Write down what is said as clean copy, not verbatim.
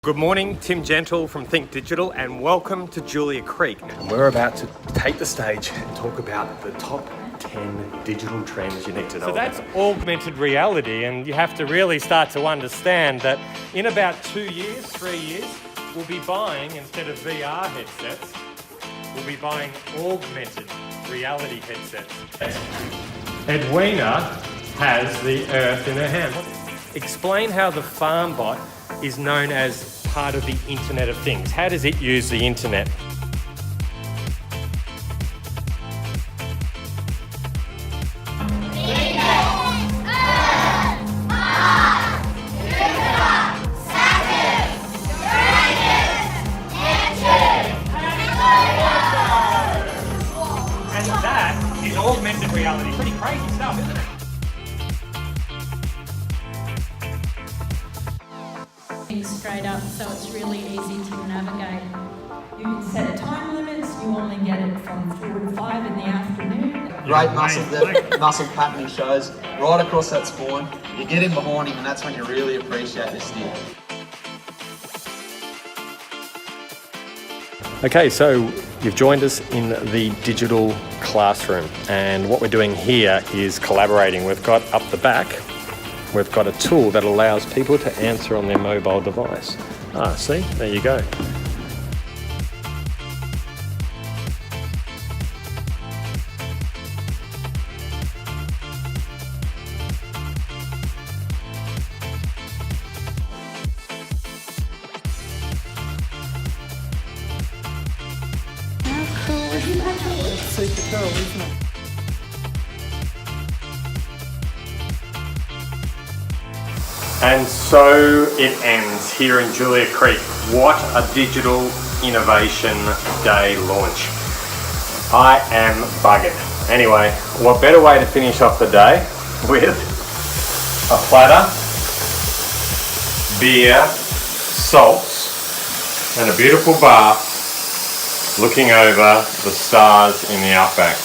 Good morning, Tim Gentle from Think Digital, and welcome to Julia Creek. And we're about to take the stage and talk about the top 10 digital trends you need to know. So that's augmented reality, and you have to really start to understand that in about 2 years, 3 years, we'll be buying, instead of VR headsets, we'll be buying augmented reality headsets. Edwina has the earth in her hand. Explain how the FarmBot is known as part of the Internet of Things. How does it use the internet? And that is augmented reality. Pretty crazy stuff, isn't it? Straight up, so it's really easy to navigate. You can set time limits, you only get it from 4 to 5 in the afternoon. Great muscle patterning shows right across that spine. You get in behind him and that's when you really appreciate this steer. Okay, so you've joined us in the digital classroom, and what we're doing here is collaborating. We've got up the back, we've got a tool that allows people to answer on their mobile device. See, there you go. How cool is that? It's super cool, isn't it? And so it ends here in Julia Creek. What a digital innovation day launch. I am buggered. Anyway, what better way to finish off the day with a platter, beer, salts, and a beautiful bath looking over the stars in the Outback.